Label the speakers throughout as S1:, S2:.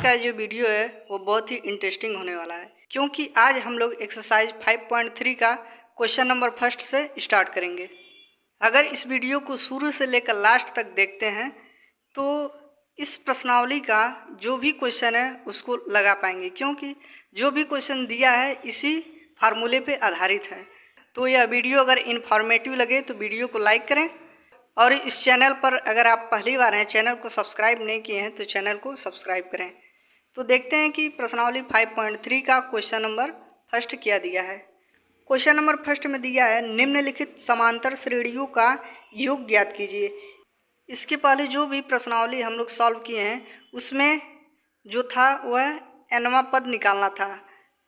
S1: का जो वीडियो है वो बहुत ही इंटरेस्टिंग होने वाला है, क्योंकि आज हम लोग एक्सरसाइज 5.3 का क्वेश्चन नंबर फर्स्ट से स्टार्ट करेंगे। अगर इस वीडियो को शुरू से लेकर लास्ट तक देखते हैं तो इस प्रश्नावली का जो भी क्वेश्चन है उसको लगा पाएंगे, क्योंकि जो भी क्वेश्चन दिया है इसी फार्मूले पे आधारित है। तो यह वीडियो अगर इन्फॉर्मेटिव लगे तो वीडियो को लाइक करें, और इस चैनल पर अगर आप पहली बार हैं, चैनल को सब्सक्राइब नहीं किए हैं तो चैनल को सब्सक्राइब करें। तो देखते हैं कि प्रश्नावली 5.3 का क्वेश्चन नंबर फर्स्ट क्या दिया है। क्वेश्चन नंबर फर्स्ट में दिया है निम्नलिखित समांतर श्रेणियों का योग ज्ञात कीजिए। इसके पहले जो भी प्रश्नावली हम लोग सॉल्व किए हैं उसमें जो था वह nवां पद निकालना था,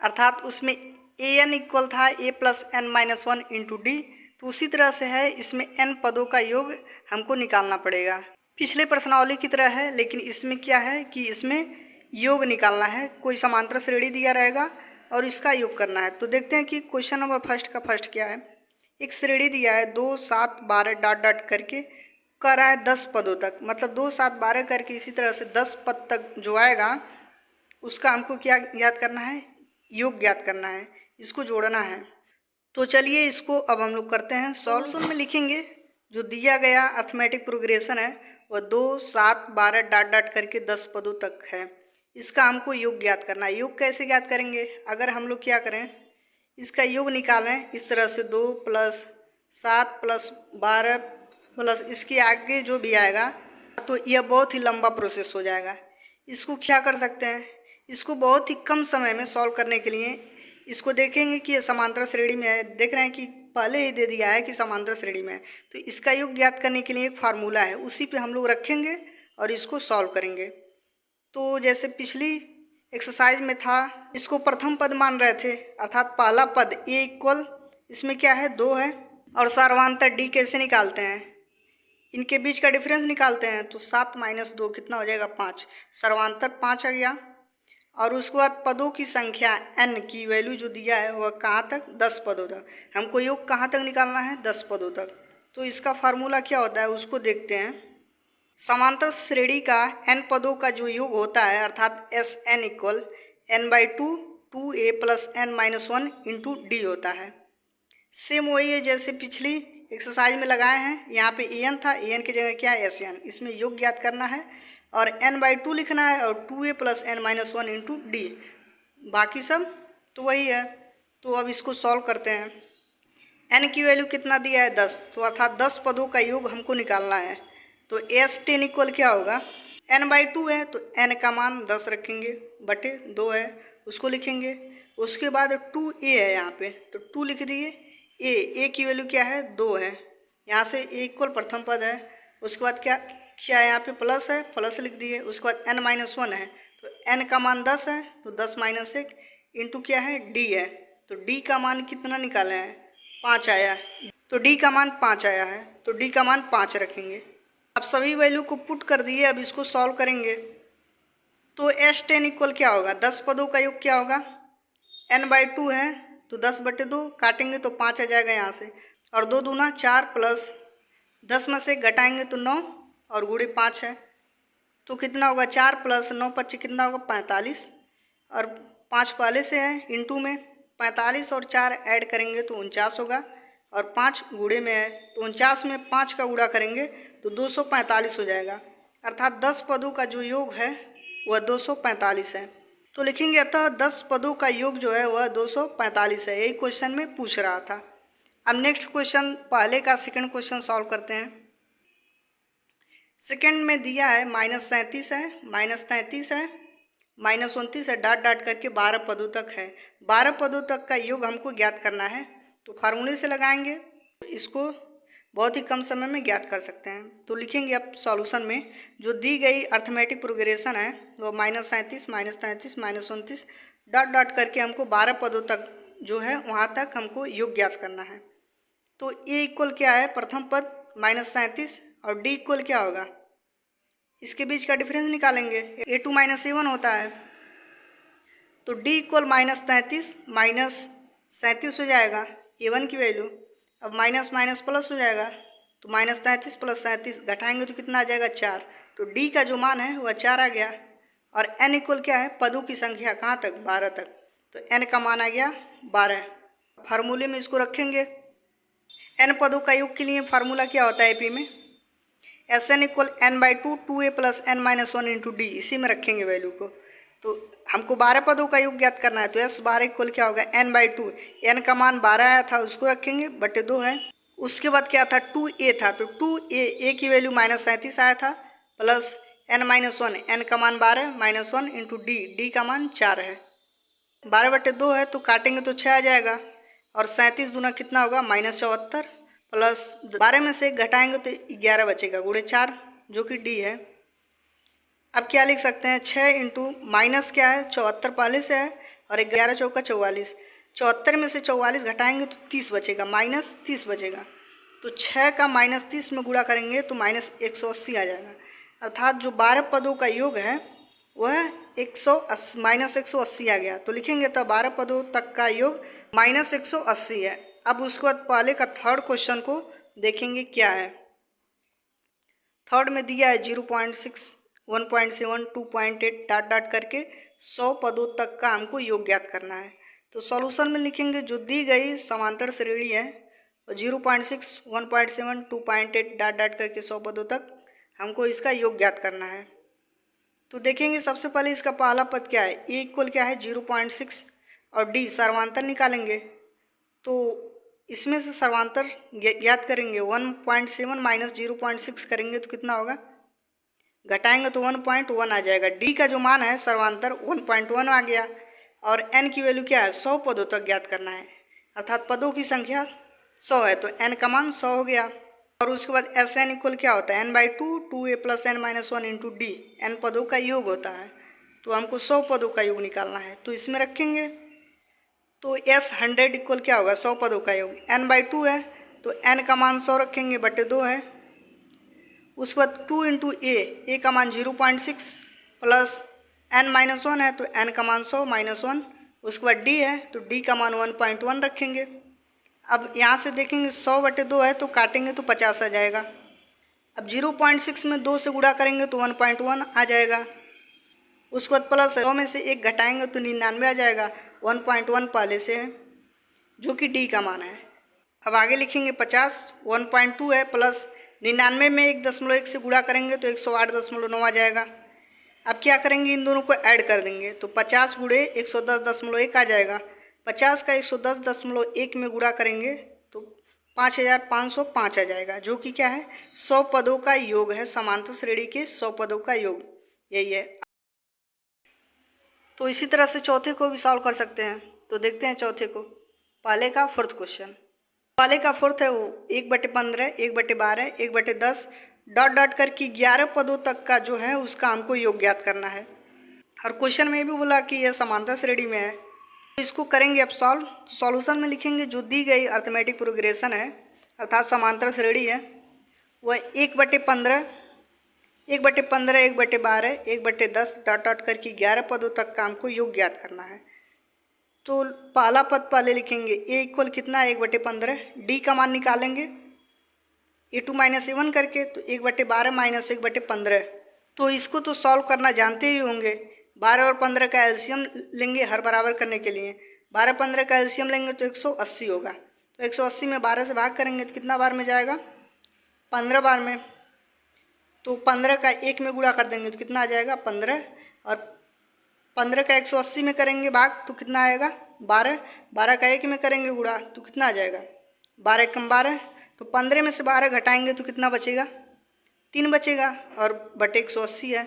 S1: अर्थात उसमें an इक्वल था a plus n minus 1 into D. तो उसी तरह से है, इसमें n पदों का योग हमको निकालना पड़ेगा। पिछले प्रश्नावली की तरह है, लेकिन इसमें क्या है कि इसमें योग निकालना है। कोई समांतर श्रेणी दिया रहेगा और इसका योग करना है। तो देखते हैं कि क्वेश्चन नंबर फर्स्ट का फर्स्ट क्या है। एक श्रेणी दिया है 2, 7, 12 डॉट डॉट करके कर रहा है 10 पदों तक, मतलब 2, 7, 12 करके इसी तरह से 10 पद तक जो आएगा उसका हमको क्या याद करना है, योग ज्ञात करना है, इसको जोड़ना है। तो चलिए इसको अब हम लोग करते हैं। सॉल्यूशन में लिखेंगे जो दिया गया अर्थमेटिक प्रोग्रेशन है वह 2, 7, 12 डॉट डॉट करके 10 पदों तक है। इसका हमको योग ज्ञात करना है। योग कैसे ज्ञात करेंगे, अगर हम लोग क्या करें, इसका योग निकालें इस तरह से 2 प्लस 7 प्लस 12 प्लस इसके आगे जो भी आएगा, तो यह बहुत ही लंबा प्रोसेस हो जाएगा। इसको क्या कर सकते हैं, इसको बहुत ही कम समय में सॉल्व करने के लिए इसको देखेंगे कि ये समांतर श्रेणी में है। देख रहे हैं कि पहले ही दे दिया है कि समांतर श्रेणी में है, तो इसका योग ज्ञात करने के लिए एक फार्मूला है, उसी पे हम लोग रखेंगे और इसको सॉल्व करेंगे। तो जैसे पिछली एक्सरसाइज में था, इसको प्रथम पद मान रहे थे, अर्थात पहला पद a इक्वल इसमें क्या है 2 है, और सर्वांतर d कैसे निकालते हैं, इनके बीच का डिफरेंस निकालते हैं। तो 7 माइनस 2 कितना हो जाएगा 5, सर्वांतर 5 आ गया। और उसके बाद पदों की संख्या n की वैल्यू जो दिया है वह कहाँ तक, 10 पदों तक। हमको योग कहाँ तक निकालना है, 10 पदों तक। तो इसका फार्मूला क्या होता है उसको देखते हैं। समांतर श्रेणी का n पदों का जो योग होता है, अर्थात S N equal n/2 2a plus n minus 1 into D होता है। सेम वही है जैसे पिछली एक्सरसाइज में लगाए हैं। यहाँ पे an था, an की जगह क्या है SN, इसमें योग ज्ञात करना है और n/2 लिखना है और 2a plus n minus 1 into D, बाकी सब तो वही है। तो अब इसको सॉल्व करते हैं। n की वैल्यू कितना दिया है 10, तो अर्थात 10 पदों का योग हमको निकालना है। तो S10 इक्वल क्या होगा, n/2 है तो n का मान 10 रखेंगे, बटे 2 है उसको लिखेंगे। उसके बाद 2a है यहाँ पे, तो 2 लिख दिए। a की वैल्यू क्या है 2 है, यहाँ से a इक्वल प्रथम पद है। उसके बाद क्या है, यहाँ पे प्लस है, प्लस लिख दिए। उसके बाद n माइनस 1 है, तो n का मान 10 है, तो 10 माइनस 1 इंटू क्या है d है। तो d का मान कितना निकाले हैं, 5 आया है। तो d का मान 5 आया है, तो d का मान 5 रखेंगे। अब सभी वैल्यू को पुट कर दिए, अब इसको सॉल्व करेंगे। तो S10 इक्वल क्या होगा, 10 पदों का योग क्या होगा, n/2 है तो 10 बटे 2 काटेंगे तो 5 आ जाएगा यहाँ से, और 2 दूना 4 प्लस 10 में से घटाएंगे तो 9 और गुणे 5 है, तो कितना होगा 4 प्लस 9 25 कितना होगा 45, और 5 पहले से है इंटू में 45 और 4 ऐड करेंगे तो 49 होगा, और 5 गुणे में है तो 49 में 5 का गुणा करेंगे तो 245 हो जाएगा। अर्थात 10 पदों का जो योग है वह 245 है। तो लिखेंगे अतः 10 पदों का योग जो है वह 245 है। यही क्वेश्चन में पूछ रहा था। अब नेक्स्ट क्वेश्चन, पहले का सेकंड क्वेश्चन सॉल्व करते हैं। सेकंड में दिया है -37 है, -33 है, -29 है, डॉट डॉट करके 12 पदों तक है। 12 पदों तक का योग हमको ज्ञात करना है, तो फार्मूले से लगाएंगे, इसको बहुत ही कम समय में ज्ञात कर सकते हैं। तो लिखेंगे अब सॉल्यूशन में जो दी गई अर्थमेटिक प्रोग्रेशन है वो -37 -33 -29 डॉट डॉट करके हमको 12 पदों तक जो है वहाँ तक हमको योग ज्ञात करना है। तो a इक्वल क्या है, प्रथम पद -37 और d इक्वल क्या होगा, इसके बीच का डिफरेंस निकालेंगे, a2 - a1 होता है। तो d इक्वल -33 -37 हो जाएगा a1 की वैल्यू। अब माइनस माइनस प्लस हो जाएगा, तो -33 + 37 घटाएंगे तो कितना आ जाएगा 4। तो d का जो मान है वह 4 आ गया। और n इक्वल क्या है, पदों की संख्या कहाँ तक, 12 तक। तो n का मान आ गया 12। फार्मूले में इसको रखेंगे। n पदों का योग के लिए फार्मूला क्या होता है एपी में, Sn equal n/2 2a plus n-1 into D. इसी में रखेंगे वैल्यू को। तो हमको 12 पदों का योग ज्ञात करना है, तो S12 इक्वल क्या होगा, n/2। n का मान 12 आया था, उसको रखेंगे, बटे 2 है। उसके बाद क्या था, 2a था, तो 2a की वैल्यू -37 आया था, प्लस n-1, n का मान 12 -1 इंटू डी का मान 4 है। 12/2 है, तो काटेंगे तो 6 आ जाएगा, और 37 दूना कितना होगा, -74, प्लस 12 में से घटाएंगे तो 11 बचेगा, गुणे 4 जो कि डी है। अब क्या लिख सकते हैं, 6 इंटू माइनस क्या है, 74 पहले से है, और 11 चौका 44। 74 में से 44 घटाएंगे तो 30 बचेगा, -30 बचेगा। तो 6 का -30 में गुणा करेंगे तो -180 आ जाएगा। अर्थात जो 12 पदों का योग है वह 180 आ गया। तो लिखेंगे तो 12 पदों तक का योग -180 है। अब उसके बाद पहले का थर्ड क्वेश्चन को देखेंगे क्या है। थर्ड में दिया है 0.6, 1.7, 2.8 डॉट डॉट करके 100 पदों तक का हमको योग ज्ञात करना है। तो सॉल्यूशन में लिखेंगे जो दी गई समांतर श्रेणी है 0.6, 1.7, 2.8 डॉट डॉट करके 100 पदों तक हमको इसका योग ज्ञात करना है। तो देखेंगे सबसे पहले इसका पहला पद क्या है, ए इक्वल क्या है 0.6 और डी सर्वांतर निकालेंगे। तो इसमें से सर्वांतर ज्ञात करेंगे, 1.7 माइनस 0.6 करेंगे तो कितना होगा, घटाएंगे तो 1.1 आ जाएगा। डी का जो मान है सर्वांतर 1.1 आ गया, और n की वैल्यू क्या है, 100 पदों तक ज्ञात करना है, अर्थात पदों की संख्या 100 है, तो n का मान 100 हो गया। और उसके बाद Sn इक्वल क्या होता है, n/2 2a plus n-1 into D, n पदों का योग होता है। तो हमको 100 पदों का योग निकालना है, तो इसमें रखेंगे। तो S100 इक्वल क्या होगा, 100 पदों का योग, n/2 है, तो n का मान 100 रखेंगे, बटे 2 है। उसके बाद 2 इंटू ए का मान 0.6 प्लस n-1 है, तो n का मान 100 -1। उसके बाद d है, तो d का मान 1.1 रखेंगे। अब यहाँ से देखेंगे 100/2 है, तो काटेंगे तो 50 आ जाएगा। अब 0.6 में 2 से गुणा करेंगे तो 1.1 आ जाएगा। उसके बाद प्लस 100 में से 1 घटाएंगे तो 99 आ जाएगा, 1.1 पहले से है जो कि डी का मान है। अब आगे लिखेंगे 50, 1.2 है, प्लस 99 में 1.1 से गुणा करेंगे तो 108.9 आ जाएगा। अब क्या करेंगे, इन दोनों को ऐड कर देंगे, तो 50 गुणे 110.1 आ जाएगा। 50 का 110.1 में गुणा करेंगे तो 5505 आ जाएगा, जो कि क्या है, 100 पदों का योग है, समांतर श्रेणी के 100 पदों का योग यही है। तो इसी तरह से चौथे को भी सॉल्व कर सकते हैं। तो देखते हैं चौथे को। पहले का फोर्थ क्वेश्चन, पहले का फोर्थ है वो 1/15, 1/12, 1/10 डॉट डॉट करके 11 पदों तक का जो है उसका हमको योग ज्ञात करना है। और क्वेश्चन में भी बोला कि यह समांतर श्रेणी में है, तो इसको करेंगे अब सॉल्व। तो सॉल्यूशन में लिखेंगे जो दी गई अर्थमेटिक प्रोग्रेशन है अर्थात समांतर श्रेणी है वह 1/15, 1/15, 1/12, 1/10 डॉट डॉट करके 11 पदों तक का हमको योग ज्ञात करना है। तो पहला पद पहले लिखेंगे, ए इक्वल कितना है 1/15, डी का मान निकालेंगे a2 - a1 करके, तो 1/12 माइनस 1/15। तो इसको तो सॉल्व करना जानते ही होंगे। 12 और 15 का एलसीएम लेंगे हर बराबर करने के लिए, 12-15 का एलसीएम लेंगे तो 180 होगा। तो 180 में 12 से भाग करेंगे तो कितना बार में जाएगा, 15 बार में। तो 15 का 1 में गुणा कर देंगे तो कितना आ जाएगा, 15। और 15 का 180 में करेंगे भाग तो कितना आएगा, 12। 12 का 1 में करेंगे गुणा तो कितना आ जाएगा, 12 कम 12। तो 15 में से 12 घटाएंगे तो कितना बचेगा, 3 बचेगा, और बटे 180 है।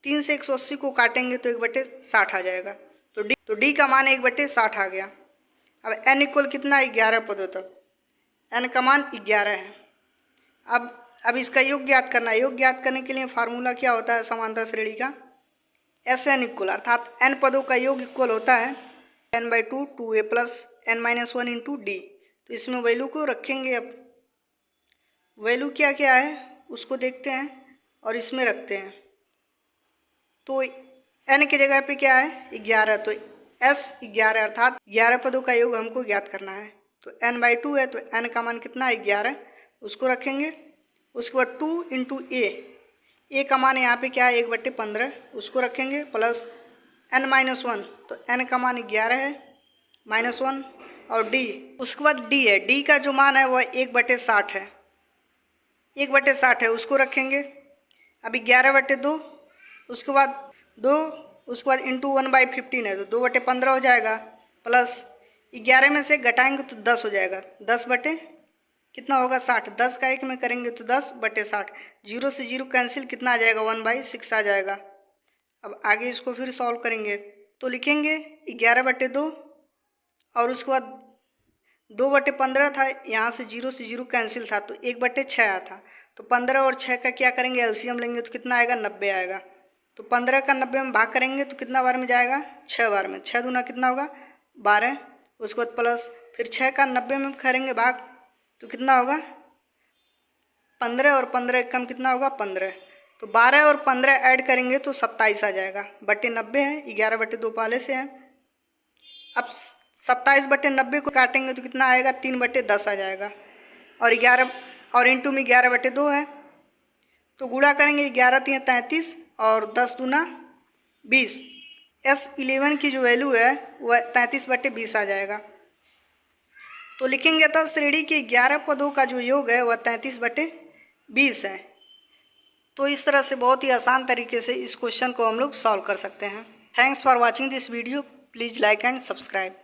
S1: 3 से 180 को काटेंगे तो 1/60 आ जाएगा। तो डी का मान 1/60 आ गया। अब n इक्वल कितना है, 11 पदों तक, n का मान 11 है। अब इसका योग ज्ञात करना है। योग ज्ञात करने के लिए फार्मूला क्या होता है समांतर श्रेणी का, Sn इक्वल अर्थात n पदों का योग इक्वल होता है n/2 2a plus n-1 into D. तो इसमें वैल्यू को रखेंगे। अब वैल्यू क्या क्या है उसको देखते हैं और इसमें रखते हैं। तो n की जगह पे क्या है, 11, तो S 11 अर्थात 11 पदों का योग हमको ज्ञात करना है। तो n/2 है, तो n का मान कितना है, 11, उसको रखेंगे। उसके बाद 2 इंटू ए का मान यहाँ पे क्या है 1/15, उसको रखेंगे प्लस n-1, तो n का मान 11 है -1 और d, उसके बाद d है, d का जो मान है वह 1/60 है, 1/60 है, उसको रखेंगे। अभी 11/2, उसके बाद 2, उसके बाद इंटू 1/15 है तो 2/15 हो जाएगा, प्लस 11 में से घटाएंगे तो 10 हो जाएगा, 10 बटे कितना होगा 60, 10 का 1 में करेंगे तो 10/60, 0 से 0 कैंसिल, कितना आ जाएगा 1/6 आ जाएगा। अब आगे इसको फिर सॉल्व करेंगे तो लिखेंगे 11/2 और उसके बाद 2/15 था, यहाँ से 0 कैंसिल था तो 1/6 आया था, तो 15 और 6 का क्या करेंगे एलसीएम लेंगे तो कितना आएगा 90 आएगा। तो 15 का 90 में भाग करेंगे तो कितना बार में जाएगा 6 बार में, 6 दूना कितना होगा 12, उसके बाद प्लस फिर 6 का 90 में करेंगे भाग तो कितना होगा 15 और 15 कम कितना होगा 15, तो 12 और 15 ऐड करेंगे तो 27 आ जाएगा, बटे 90 है, 11/2 पहले से है। अब 27/90 को काटेंगे तो कितना आएगा 3/10 आ जाएगा, और 11 और इंटू में 11/2 है तो गुणा करेंगे, 11×3 33 और 10 दूना 20, S11 की जो वैल्यू है वह 33/20 आ जाएगा। तो लिखेंगे अतः श्रेणी के 11 पदों का जो योग है वह 33/20 है। तो इस तरह से बहुत ही आसान तरीके से इस क्वेश्चन को हम लोग सॉल्व कर सकते हैं। Thanks for watching this video, please like and subscribe.